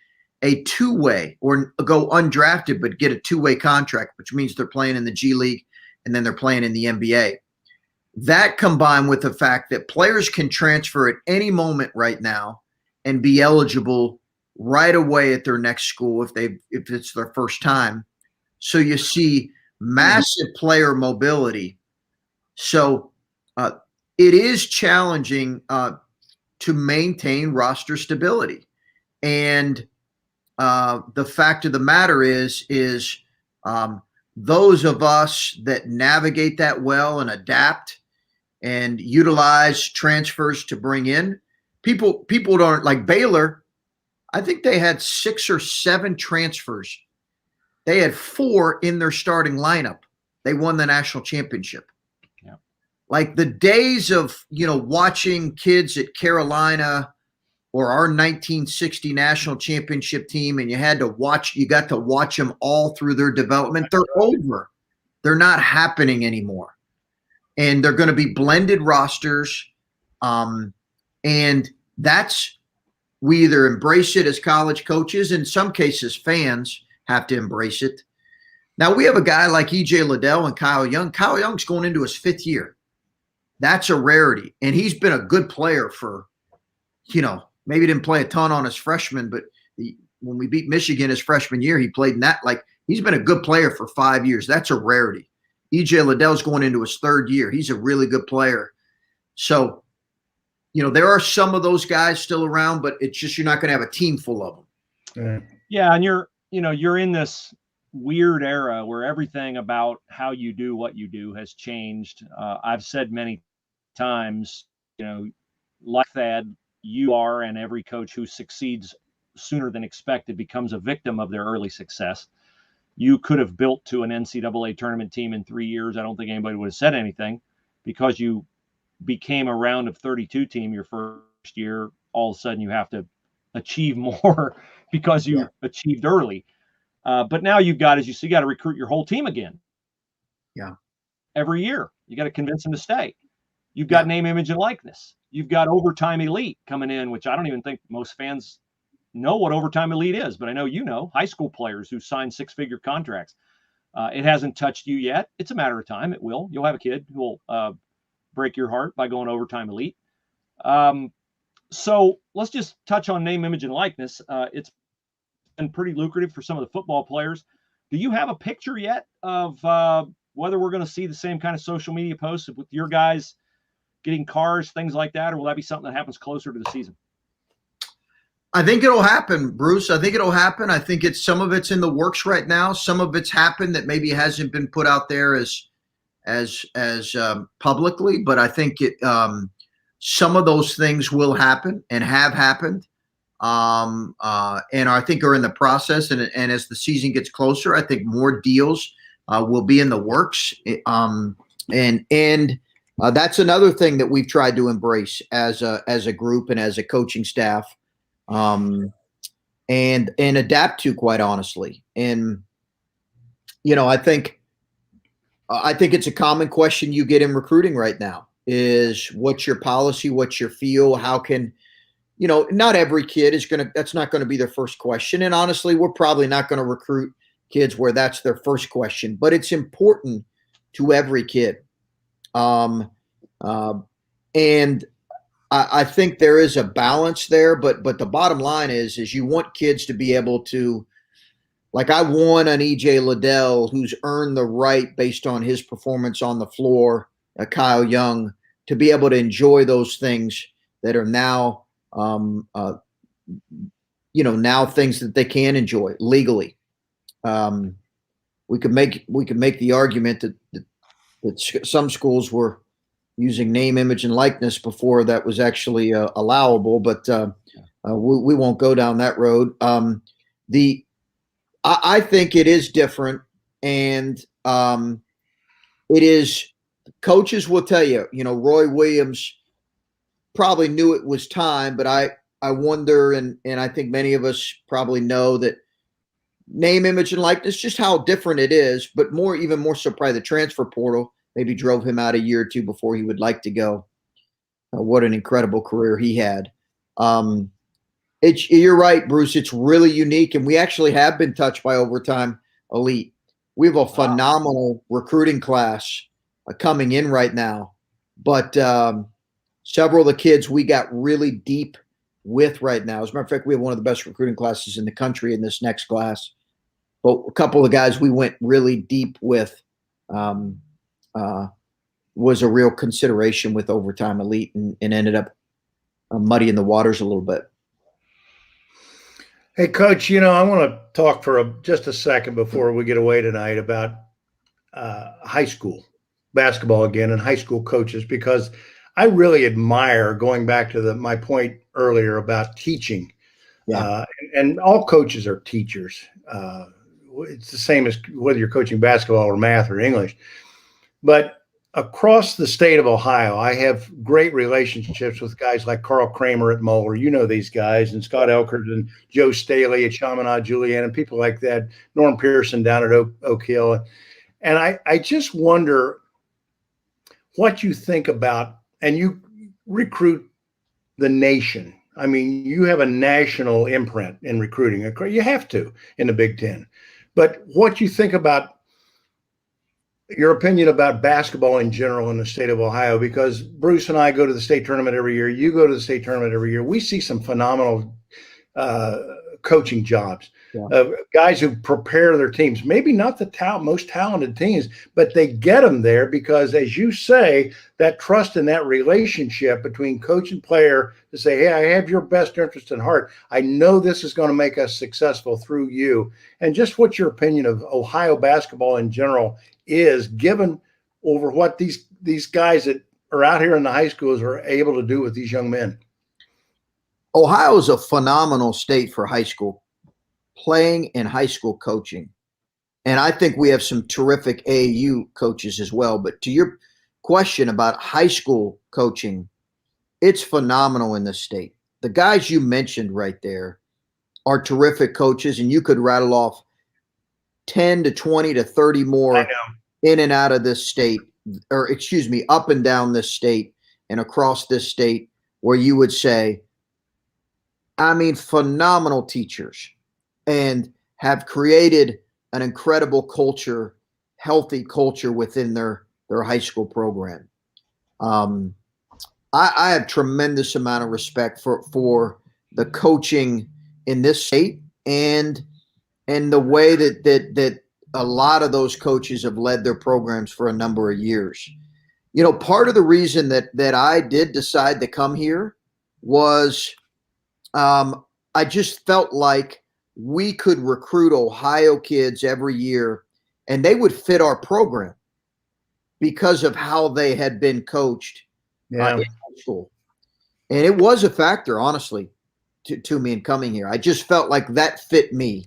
a two-way or go undrafted but get a two-way contract, which means they're playing in the G League and then they're playing in the NBA. That combined with the fact that players can transfer at any moment right now and be eligible right away at their next school if it's their first time. So you see massive player mobility. So it is challenging to maintain roster stability. And the fact of the matter is those of us that navigate that well and adapt and utilize transfers to bring in people don't like Baylor. I think they had 6 or 7 transfers. They had 4 in their starting lineup. They won the national championship. Yeah. Like the days of, watching kids at Carolina or our 1960 national championship team, and you got to watch them all through their development. They're over. They're not happening anymore. And they're going to be blended rosters. And we either embrace it as college coaches, in some cases fans have to embrace it. Now we have a guy like EJ Liddell and Kyle Young. Kyle Young's going into his 5th year. That's a rarity. And he's been a good player for, maybe didn't play a ton on his freshman, but when we beat Michigan his freshman year, he played in that. He's been a good player for 5 years. That's a rarity. EJ Liddell's going into his 3rd year. He's a really good player. So, there are some of those guys still around, but it's just you're not going to have a team full of them. Yeah, and you're in this weird era where everything about how you do what you do has changed. I've said many times, like Thad, you are, and every coach who succeeds sooner than expected becomes a victim of their early success. you could have built to an NCAA tournament team in 3 years. I don't think anybody would have said anything because you became a round of 32 team your first year. All of a sudden you have to achieve more because you achieved early. But now you've got, as you see, you got to recruit your whole team again. Yeah. Every year, you got to convince them to stay. You've got name, image, and likeness. You've got overtime elite coming in, which I don't even think most fans know what overtime elite is, but I know high school players who sign 6-figure contracts. It hasn't touched you yet. It's a matter of time. It will. You'll have a kid who will break your heart by going overtime elite. So let's just touch on name, image, and likeness. It's been pretty lucrative for some of the football players. Do you have a picture yet of whether we're going to see the same kind of social media posts with your guys getting cars, things like that, or will that be something that happens closer to the season? I think it'll happen, Bruce. I think it'll happen. I think some of it's in the works right now. Some of it's happened that maybe hasn't been put out there as publicly, but I think some of those things will happen and have happened, and I think are in the process. And as the season gets closer, I think more deals will be in the works. And that's another thing that we've tried to embrace as a group and as a coaching staff, and adapt to, quite honestly. And I think it's a common question you get in recruiting right now is what's your policy, what's your feel, how can, not every kid that's not going to be their first question. And honestly, we're probably not going to recruit kids where that's their first question, but it's important to every kid. And I think there is a balance there, but the bottom line is you want kids to be able to, like I want an EJ Liddell who's earned the right based on his performance on the floor, Kyle Young, to be able to enjoy those things that are now, now things that they can enjoy legally. We could make the argument that some schools were using name, image, and likeness before that was actually allowable, but we won't go down that road. I think it is different, and it is. Coaches will tell you, Roy Williams probably knew it was time, but I wonder, and I think many of us probably know that name, image, and likeness, just how different it is, but even more so probably the transfer portal maybe drove him out a year or two before he would like to go. What an incredible career he had. You're right, Bruce. It's really unique, and we actually have been touched by overtime elite. We have a phenomenal recruiting class coming in right now, but several of the kids we got really deep with right now. As a matter of fact, we have one of the best recruiting classes in the country in this next class. But a couple of guys we went really deep with was a real consideration with overtime elite, and ended up muddying the waters a little bit. Hey, Coach, I want to talk for just a second before we get away tonight about high school basketball again and high school coaches, because I really admire, going back to my point earlier about teaching. And all coaches are teachers. It's the same as whether you're coaching basketball or math or English. But across the state of Ohio, I have great relationships with guys like Carl Kramer at Moeller. These guys, and Scott Elkert and Joe Staley at Chaminade Julian, and people like that, Norm Pearson down at Oak Hill. And I just wonder what you think about, and you recruit the nation. I mean, you have a national imprint in recruiting. You have to in the Big Ten. But what you think about, your opinion about basketball in general in the state of Ohio, because Bruce and I go to the state tournament every year. You go to the state tournament every year. We see some phenomenal coaching jobs, guys who prepare their teams. Maybe not the most talented teams, but they get them there because, as you say, that trust and that relationship between coach and player to say, hey, I have your best interest in heart. I know this is going to make us successful through you. And just what's your opinion of Ohio basketball in general is, given over what these guys that are out here in the high schools are able to do with these young men? Ohio is a phenomenal state for high school playing and high school coaching. And I think we have some terrific AAU coaches as well. But to your question about high school coaching, it's phenomenal in this state. The guys you mentioned right there are terrific coaches, and you could rattle off 10 to 20 to 30 more in and out of this state, or excuse me, up and down this state and across this state, where you would say, I mean, phenomenal teachers, and have created an incredible culture, healthy culture within their high school program. I have tremendous amount of respect for the coaching in this state and the way that a lot of those coaches have led their programs for a number of years. You know, part of the reason that I did decide to come here was I just felt like we could recruit Ohio kids every year and they would fit our program because of how they had been coached in high school. And it was a factor, honestly, to me in coming here. I just felt like that fit me.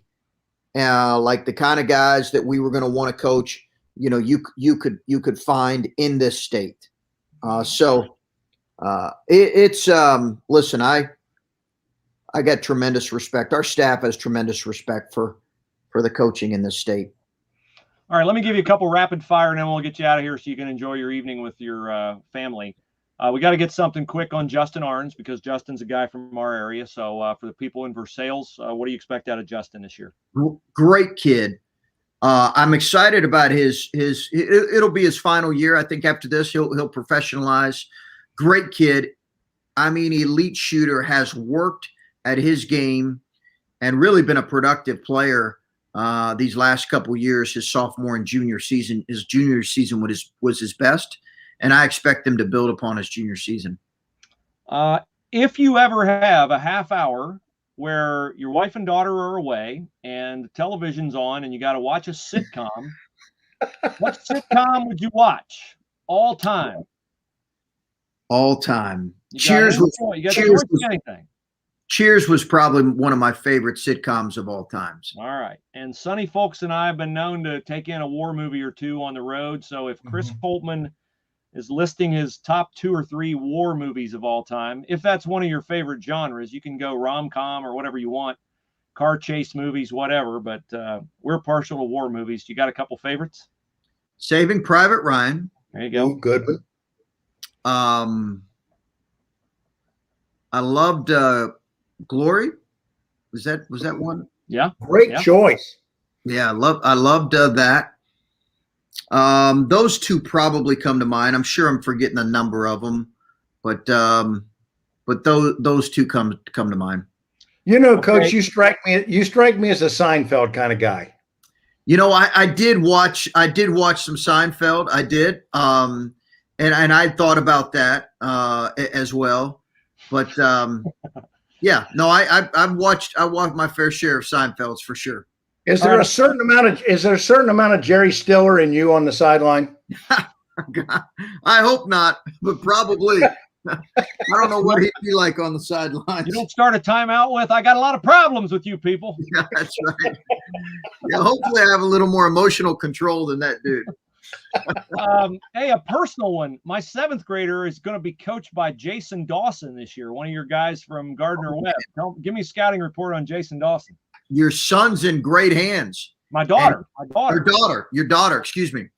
Like the kind of guys that we were going to want to coach, you know, you could find in this state. Listen, I got tremendous respect. Our staff has tremendous respect for the coaching in this state. All right, let me give you a couple rapid fire, and then we'll get you out of here so you can enjoy your evening with your family. We got to get something quick on Justin Arns because Justin's a guy from our area. So for the people in Versailles, what do you expect out of Justin this year? Great kid. I'm excited about it'll be his final year. I think after this, he'll professionalize. Great kid. I mean, elite shooter, has worked at his game and really been a productive player these last couple of years. His sophomore and junior season, was his best, and I expect him to build upon his junior season. If you ever have a half hour where your wife and daughter are away and the television's on and you got to watch a sitcom, what sitcom would you watch all time? All time. Cheers was probably one of my favorite sitcoms of all times. All right. And Sonny Folks and I have been known to take in a war movie or two on the road. So if Chris Holtman is listing his top 2 or 3 war movies of all time, if that's one of your favorite genres, you can go rom-com or whatever you want, car chase movies, whatever. But we're partial to war movies. You got a couple favorites? Saving Private Ryan. There you go. Ooh, good one. I loved Glory. Was that one? Yeah. Great choice. Yeah, I loved that. Those two probably come to mind. I'm sure I'm forgetting a number of them, but those two come to mind. You know, Coach, you strike me as a Seinfeld kind of guy. You know, I did watch some Seinfeld. I did. And I thought about that as well. But yeah, no, I've watched my fair share of Seinfelds for sure. Is there a certain amount of Jerry Stiller in you on the sideline? I hope not, but probably. I don't know what he'd be like on the sidelines. You don't start a timeout with, I got a lot of problems with you people. Yeah, that's right. Yeah, hopefully I have a little more emotional control than that dude. Hey, a personal one. My 7th grader is going to be coached by Jason Dawson this year, one of your guys from Gardner-Webb. Give me a scouting report on Jason Dawson. Your son's in great hands. Your daughter, excuse me.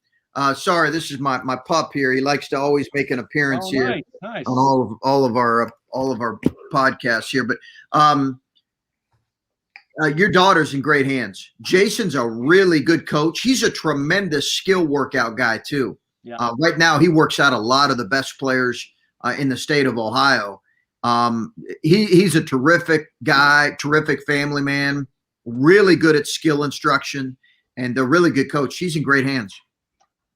Sorry, this is my pup here. He likes to always make an appearance here nice. on all of our podcasts here. But your daughter's in great hands. Jason's a really good coach. He's a tremendous skill workout guy too. Yeah. Right now, he works out a lot of the best players in the state of Ohio. He's a terrific guy, terrific family man, really good at skill instruction, and a really good coach. He's in great hands.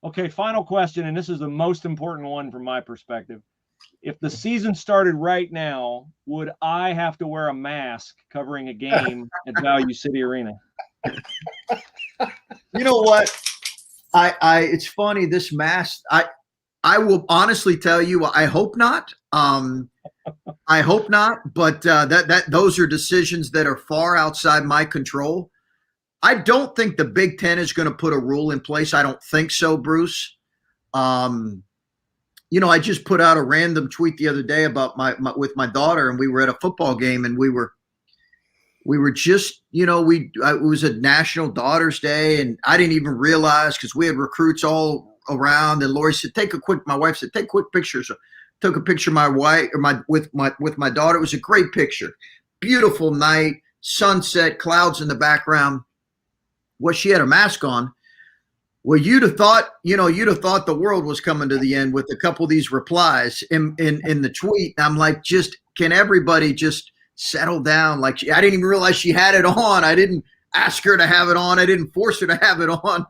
Okay, final question, and this is the most important one from my perspective. If the season started right now, would I have to wear a mask covering a game at Value City Arena? You know what? It's funny, this mask, I will honestly tell you, I hope not. I hope not, but those are decisions that are far outside my control. I don't think the Big Ten is going to put a rule in place. I don't think so, Bruce. I just put out a random tweet the other day about with my daughter, and we were at a football game, and we were just, it was a National Daughters Day, and I didn't even realize because we had recruits all around. And Lori said, my wife said, take quick pictures. So took a picture of my wife with my daughter. It was a great picture. Beautiful night, sunset, clouds in the background. Well, she had a mask on. Well, you'd have thought the world was coming to the end with a couple of these replies in the tweet. And I'm like, can everybody just settle down? Like, I didn't even realize she had it on. I didn't ask her to have it on. I didn't force her to have it on.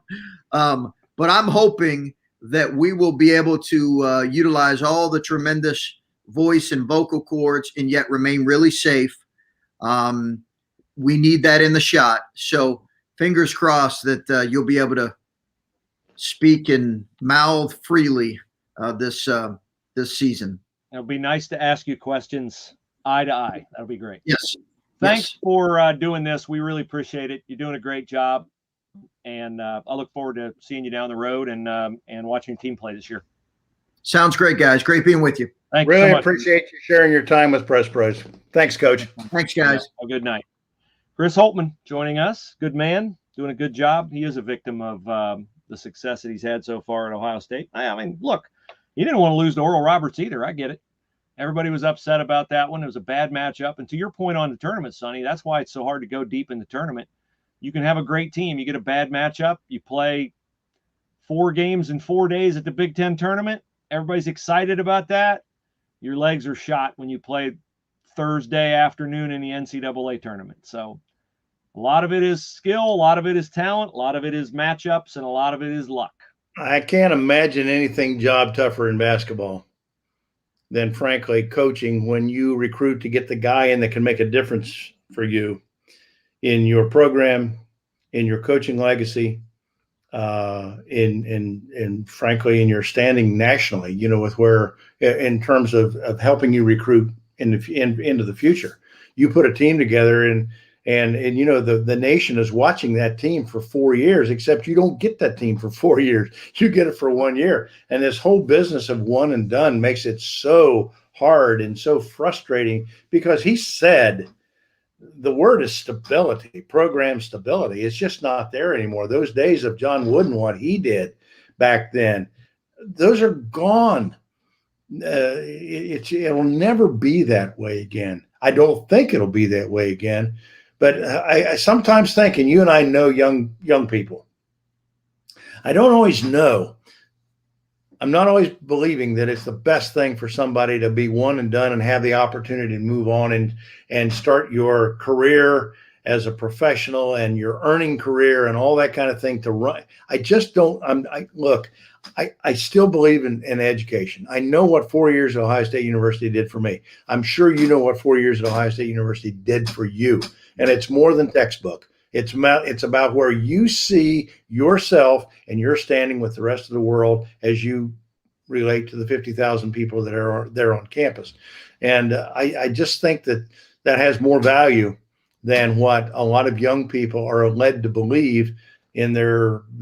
But I'm hoping that we will be able to utilize all the tremendous voice and vocal cords and yet remain really safe. We need that in the shot. So fingers crossed that you'll be able to speak and mouth freely this season. It'll be nice to ask you questions eye to eye. That'll be great. Yes. Thanks for doing this. We really appreciate it. You're doing a great job, and I look forward to seeing you down the road and watching your team play this year. Sounds great, guys. Great being with you. Thanks. Really so much. appreciate you sharing your time with Press Pros. Thanks, Coach. Thanks, guys. A good night. Chris Holtman joining us. Good man, doing a good job. He is a victim of the success that he's had so far at Ohio State. I mean, look, he didn't want to lose to Oral Roberts either. I get it. Everybody was upset about that one. It was a bad matchup. And to your point on the tournament, Sonny, that's why it's so hard to go deep in the tournament. You can have a great team. You get a bad matchup. You play 4 games in 4 days at the Big Ten tournament. Everybody's excited about that. Your legs are shot when you play Thursday afternoon in the NCAA tournament. So a lot of it is skill, a lot of it is talent, a lot of it is matchups, and a lot of it is luck. I can't imagine anything job tougher in basketball than, frankly, coaching when you recruit to get the guy in that can make a difference for you in your program, in your coaching legacy, in frankly, in your standing nationally, with where, in terms of helping you recruit into the future. You put a team together and the nation is watching that team for 4 years, except you don't get that team for 4 years. You get it for 1 year. And this whole business of one and done makes it so hard and so frustrating because he said the word is stability, program stability. It's just not there anymore. Those days of John Wooden, what he did back then, those are gone. It'll never be that way again. I don't think it'll be that way again. But I sometimes think, and you and I know young people, I don't always know. I'm not always believing that it's the best thing for somebody to be one and done and have the opportunity to move on and start your career as a professional and your earning career and all that kind of thing to run. I just don't. I still believe in education. I know what 4 years at Ohio State University did for me. I'm sure you know what 4 years at Ohio State University did for you. And it's more than textbook. It's about where you see yourself and you're standing with the rest of the world as you relate to the 50,000 people that are there on campus. And I just think that has more value than what a lot of young people are led to believe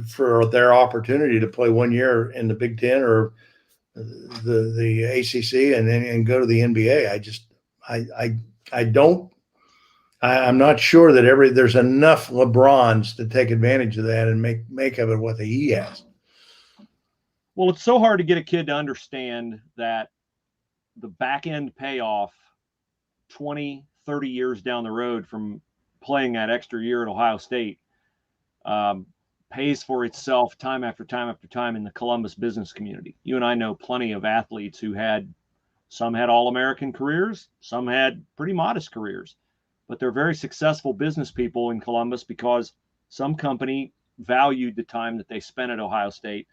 for their opportunity to play 1 year in the Big Ten or the ACC and go to the NBA. I'm not sure that there's enough LeBrons to take advantage of that and make of it what he has. Well, it's so hard to get a kid to understand that the back end payoff 20, 30 years down the road from playing that extra year at Ohio State pays for itself time after time after time in the Columbus business community. You and I know plenty of athletes who some had All-American careers, some had pretty modest careers, but they're very successful business people in Columbus because some company valued the time that they spent at Ohio State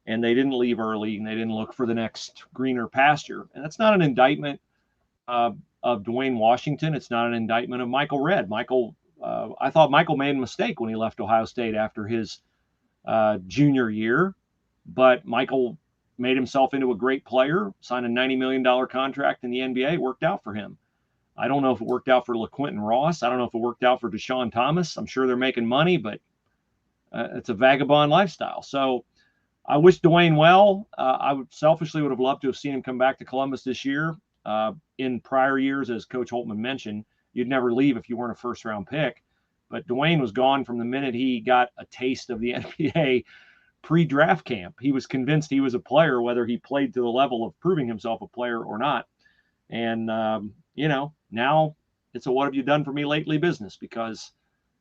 and they didn't leave early and they didn't look for the next greener pasture. And that's not an indictment of Dwayne Washington. It's not an indictment of Michael Redd. I thought Michael made a mistake when he left Ohio State after his junior year, but Michael made himself into a great player, signed a $90 million contract in the NBA, worked out for him. I don't know if it worked out for LaQuinton Ross. I don't know if it worked out for Deshaun Thomas. I'm sure they're making money, but it's a vagabond lifestyle. So I wish Dwayne well. I would selfishly would have loved to have seen him come back to Columbus this year. In prior years, as Coach Holtman mentioned, you'd never leave if you weren't a first-round pick. But Dwayne was gone from the minute he got a taste of the NBA pre-draft camp. He was convinced he was a player, whether he played to the level of proving himself a player or not. And, now it's a what have you done for me lately business, because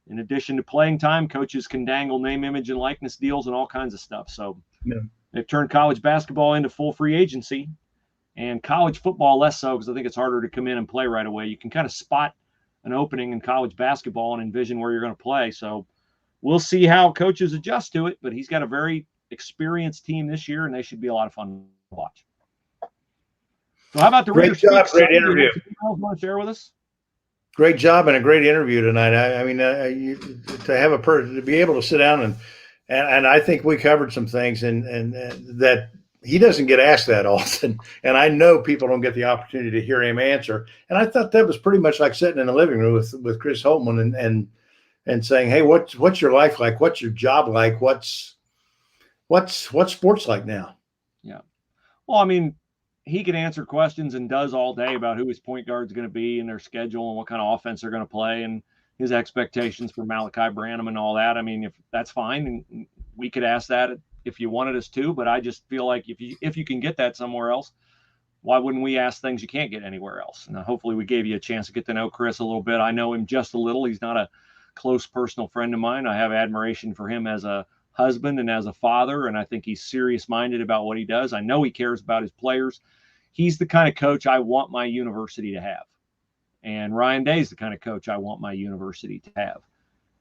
in addition to playing time, coaches can dangle name, image, and likeness deals and all kinds of stuff. So they've turned college basketball into full free agency, and college football less so, because I think it's harder to come in and play right away. You can kind of spot an opening in college basketball and envision where you're going to play. So we'll see how coaches adjust to it, but he's got a very experienced team this year, and they should be a lot of fun to watch. So how about the Great job, great interview. Want to share with us? Great job and a great interview tonight. I mean, to have a person to be able to sit down and I think we covered some things and that he doesn't get asked that often. And I know people don't get the opportunity to hear him answer. And I thought that was pretty much like sitting in the living room with Chris Holtman and saying, hey, what's your life like? What's your job like? What's sports like now? Yeah. Well, I mean, he can answer questions and does all day about who his point guard is going to be and their schedule and what kind of offense they're going to play and his expectations for Malachi Branham and all that. I mean, if that's fine, and we could ask that if you wanted us to, but I just feel like if you can get that somewhere else, why wouldn't we ask things you can't get anywhere else? And hopefully we gave you a chance to get to know Chris a little bit. I know him just a little. He's not a close personal friend of mine. I have admiration for him as a husband and as a father, and I think he's serious-minded about what he does. I know he cares about his players. He's the kind of coach I want my university to have. And Ryan Day's the kind of coach I want my university to have.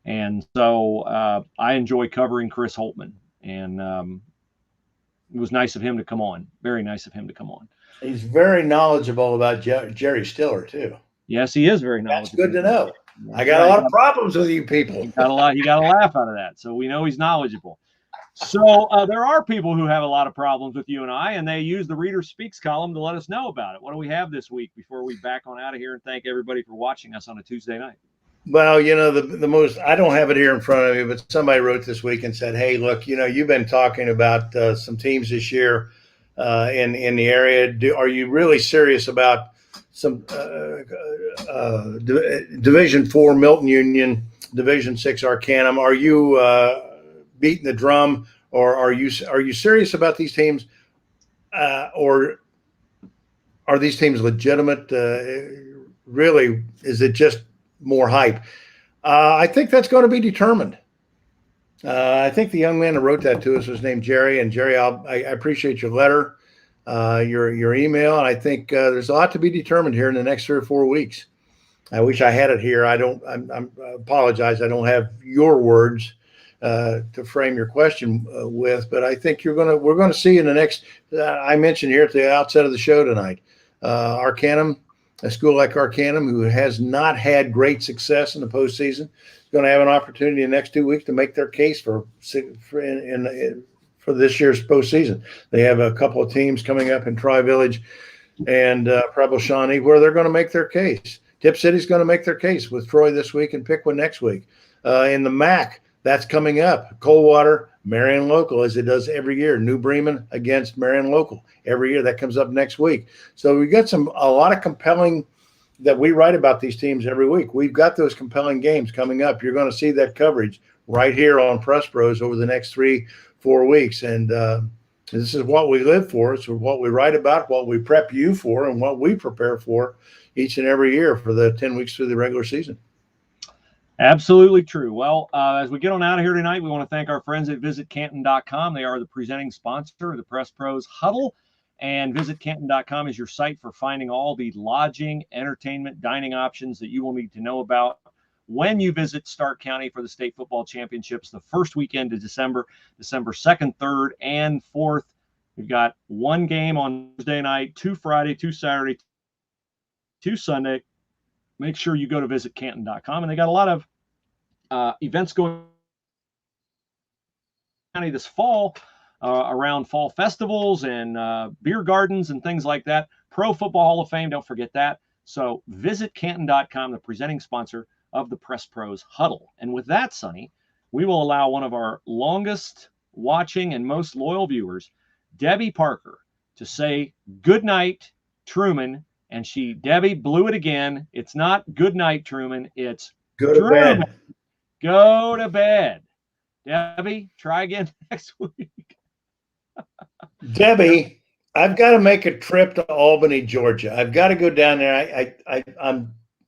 And so I enjoy covering Chris Holtman. And it was nice of him to come on. Very nice of him to come on. He's very knowledgeable about Jerry Stiller, too. Yes, he is very knowledgeable. That's good to know. I got a lot of problems with you people. He got a laugh out of that. So we know he's knowledgeable. So there are people who have a lot of problems with you and I, and they use the Reader Speaks column to let us know about it. What do we have this week before we back on out of here and thank everybody for watching us on a Tuesday night? Well, the most, I don't have it here in front of me, but somebody wrote this week and said, hey, look, you've been talking about some teams this year in the area. Are you really serious about some Division IV Milton Union, Division VI Arcanum? Are you beating the drum, or are you serious about these teams, or are these teams legitimate? Really, is it just more hype? I think that's going to be determined. I think the young man who wrote that to us was named Jerry, and Jerry, I appreciate your letter, your email, and I think there's a lot to be determined here in the next 3 or 4 weeks. I wish I had it here. I apologize. I don't have your words to frame your question with, but I think we're going to see in the next. I mentioned here at the outset of the show tonight, Arcanum, a school like Arcanum, who has not had great success in the postseason, is going to have an opportunity in the next 2 weeks to make their case for this year's postseason. They have a couple of teams coming up in Tri-Village and Preble Shawnee where they're going to make their case. Tip City's going to make their case with Troy this week and Piqua next week. In the MAC, that's coming up. Coldwater, Marion Local, as it does every year. New Bremen against Marion Local every year. That comes up next week. So we got a lot of compelling that we write about these teams every week. We've got those compelling games coming up. You're going to see that coverage right here on Press Pros over the next 3-4 weeks. And this is what we live for. It's what we write about, what we prep you for, and what we prepare for each and every year for the 10 weeks through the regular season. Absolutely true. Well, as we get on out of here tonight, we want to thank our friends at visitcanton.com. They are the presenting sponsor of the Press Pros Huddle, and visitcanton.com is your site for finding all the lodging, entertainment, dining options that you will need to know about when you visit Stark County for the state football championships the first weekend of December 2nd, 3rd, and 4th. We've got one game on Thursday night, 2 Friday, 2 Saturday, 2 Sunday. Make sure you go to visitcanton.com, and they got a lot of events going on this fall around fall festivals and beer gardens and things like that. Pro Football Hall of Fame, don't forget that. So visit Canton.com, the presenting sponsor of the Press Pros Huddle. And with that, Sonny, we will allow one of our longest watching and most loyal viewers, Debbie Parker, to say good night, Truman. And Debbie blew it again. It's not good night, Truman. It's Go to Truman. bed. Go to bed. Debbie, try again next week. Debbie, I've got to make a trip to Albany, Georgia. I've got to go down there.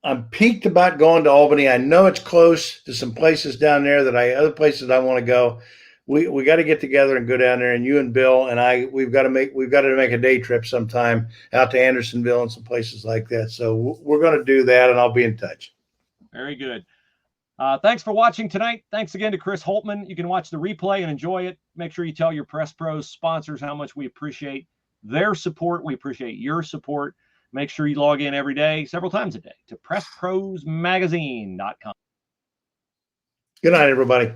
I'm peaked about going to Albany. I know it's close to some places down there other places I want to go. We got to get together and go down there, and you and Bill and we've got to make a day trip sometime out to Andersonville and some places like that. So we're going to do that, and I'll be in touch. Very good. Thanks for watching tonight. Thanks again to Chris Holtman. You can watch the replay and enjoy it. Make sure you tell your Press Pros sponsors how much we appreciate their support. We appreciate your support. Make sure you log in every day, several times a day, to PressProsMagazine.com. Good night, everybody.